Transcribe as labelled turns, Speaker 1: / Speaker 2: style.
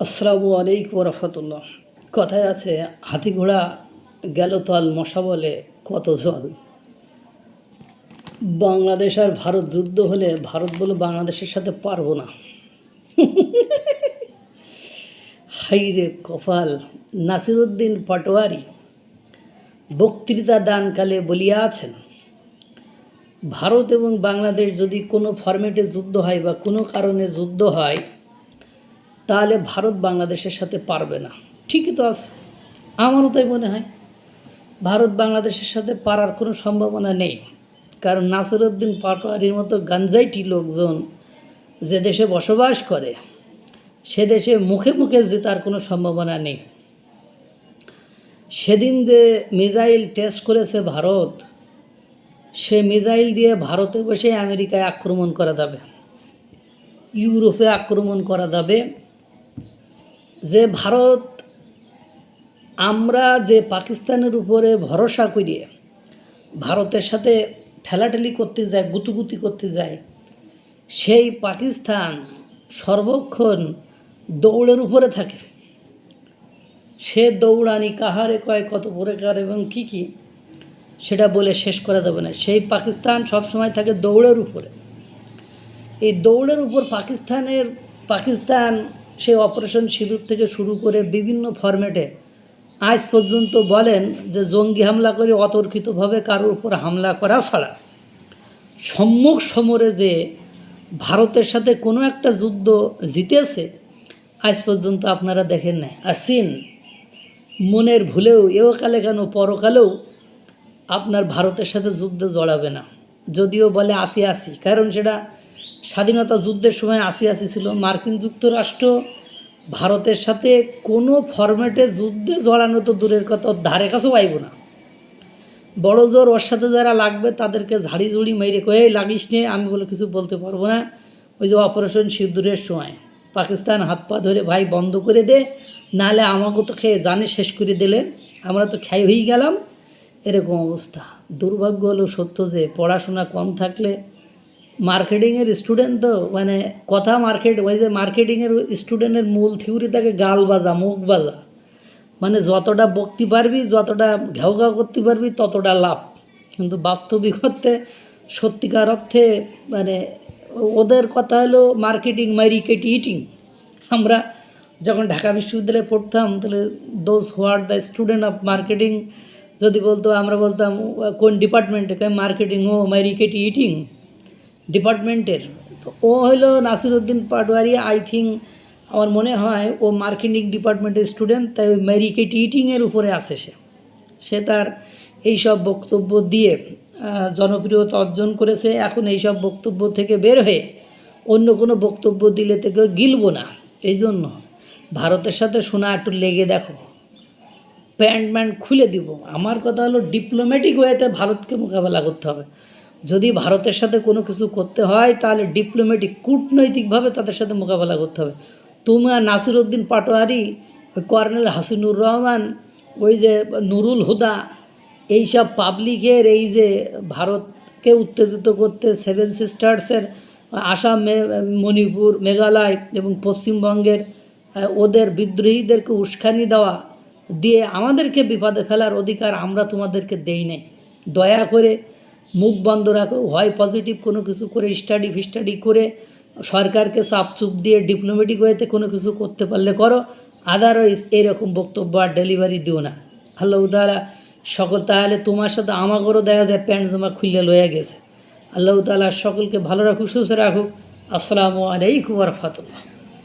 Speaker 1: আসসালামু আলাইকুম রহমতুল্লাহ। কথায় আছে, হাতি ঘোড়া গেল তল, মশা বলে কত জল। বাংলাদেশ আর ভারত যুদ্ধ হলে ভারত বলে বাংলাদেশের সাথে পারবো না। হাইরে কপাল। নাসিরুদ্দিন পাটোয়ারি বক্তৃতা দানকালে বলিয়াছেন, ভারত এবং বাংলাদেশ যদি কোনো ফরম্যাটে যুদ্ধ হয় বা কোনো কারণে যুদ্ধ হয়, তাহলে ভারত বাংলাদেশের সাথে পারবে না। ঠিকই তো আছে, আমারও তাই মনে হয়। ভারত বাংলাদেশের সাথে পারার কোনো সম্ভাবনা নেই, কারণ নাসিরুদ্দিন পাটোয়ারির মতো গাঞ্জাইটি লোকজন যে দেশে বসবাস করে, সে দেশে মুখে মুখে জেতার কোনো সম্ভাবনা নেই। সেদিন যে মিসাইল টেস্ট করেছে ভারত, সে মিসাইল দিয়ে ভারতে বসে আমেরিকায় আক্রমণ করা যাবে, ইউরোপে আক্রমণ করা যাবে। যে ভারত, আমরা যে পাকিস্তানের উপরে ভরসা করিয়ে ভারতের সাথে ঠেলাঠেলি করতে যায়, গুতুগুতি করতে যায়, সেই পাকিস্তান সর্বক্ষণ দৌড়ের উপরে থাকে। সে দৌড়ানি কাহারে কয়, কত প্রকার এবং কী সেটা বলে শেষ করা যাবে না। সেই পাকিস্তান সবসময় থাকে দৌড়ের উপরে। এই দৌড়ের উপর পাকিস্তান সেই অপারেশন সিঁদুর থেকে শুরু করে বিভিন্ন ফরম্যাটে আজ পর্যন্ত বলেন যে জঙ্গি হামলা করে অতর্কিতভাবে কারোর উপর হামলা করা ছাড়া সম্মুখ সমরে যে ভারতের সাথে কোনো একটা যুদ্ধ জিতেছে আজ পর্যন্ত আপনারা দেখেন নাই। আসিন মনের ভুলেও এওকালে কেন পরকালেও আপনার ভারতের সাথে যুদ্ধে জড়াবে না। যদিও বলে ৮০-৮০, কারণ সেটা স্বাধীনতা যুদ্ধের সময় ৮০-৮০ ছিল। মার্কিন যুক্তরাষ্ট্র ভারতের সাথে কোনো ফরম্যাটে যুদ্ধে জড়ানো তো দূরের কথা, ধারে কাছেও পাইব না। বড় জোর ওর সাথে যারা লাগবে তাদেরকে ঝাড়ি ঝুড়ি মেরে কয়ে লাগিস নিয়ে আমি বলে কিছু বলতে পারবো না। ওই যে অপারেশন সিঁদুরের সময় পাকিস্তান হাত পা ধরে, ভাই বন্ধ করে দে, নাহলে আমাকে তো খেয়ে জানে শেষ করে দিলে, আমরা তো খেয়ে হয়ে গেলাম, এরকম অবস্থা। দুর্ভাগ্য হলো সত্য যে পড়াশোনা কম থাকলে মার্কেটিংয়ের স্টুডেন্ট তো মানে কথা ওই যে মার্কেটিংয়ের স্টুডেন্টের মূল থিওরি থাকে গাল বাজা, মুখ বাজা, মানে যতটা বকতে পারবি, যতটা ঘেউ করতে পারবি ততটা লাভ। কিন্তু বাস্তবিক অর্থে সত্যিকার অর্থে মানে ওদের কথা হলো মার্কেটিং মারিকেট ইটিং। আমরা যখন ঢাকা বিশ্ববিদ্যালয়ে পড়তাম, তাহলে those where the student of marketing যদি বলতো, আমরা বলতাম কোন ডিপার্টমেন্টে, মার্কেটিং ও মারিকেট ইটিং ডিপার্টমেন্টের। তো ও হইল নাসিরুদ্দিন পাটোয়ারি, আই থিঙ্ক আমার মনে হয় ও মার্কেটিং ডিপার্টমেন্টের স্টুডেন্ট, তাই ওই মারিকেট ইটিংয়ের উপরে আছে। সে তার এইসব বক্তব্য দিয়ে জনপ্রিয়তা অর্জন করেছে। এখন এইসব বক্তব্য থেকে বের হয়ে অন্য কোনো বক্তব্য দিলে থেকে গিলব না। এই জন্য ভারতের সাথে শোনা একটু লেগে দেখো, প্যান্ট খুলে দিব। আমার কথা হলো ডিপ্লোম্যাটিক ওয়েতে ভারতকে মোকাবেলা করতে হবে। যদি ভারতের সাথে কোনো কিছু করতে হয় তাহলে ডিপ্লোম্যাটিক, কূটনৈতিকভাবে তাদের সাথে মোকাবেলা করতে হবে। তোমার নাসিরুদ্দিন পাটোয়ারি, ওই কর্নেল হাসিনুর রহমান, ওই যে নুরুল হুদা, এইসব পাবলিকের এই যে ভারতকে উত্তেজিত করতে সেভেন সিস্টার্সের আসাম, মণিপুর, মেঘালয় এবং পশ্চিমবঙ্গের ওদের বিদ্রোহীদেরকে উস্কানি দেওয়া দিয়ে আমাদেরকে বিপদে ফেলার অধিকার আমরা তোমাদেরকে দেই নাই। দয়া করে মুখ বন্ধ রাখো, হয় পজিটিভ কোনো কিছু করে স্টাডি করে সরকারকে চাপচুপ দিয়ে ডিপ্লোম্যাটিক ওয়েতে কোনো কিছু করতে পারলে করো, আদারওয়াইজ এইরকম বক্তব্য আর ডেলিভারি দিও না। আল্লাহ তাআলা সকল, তাহলে তোমার সাথে আমাকেও দেখা যায় প্যান্ট জামা খুলে লয়ে গেছে। আল্লাহ তাআলা সকলকে ভালো রাখুক, সুস্থ রাখুক। আসসালামু আলাইকুম ওয়া রাহমাতুল্লাহ।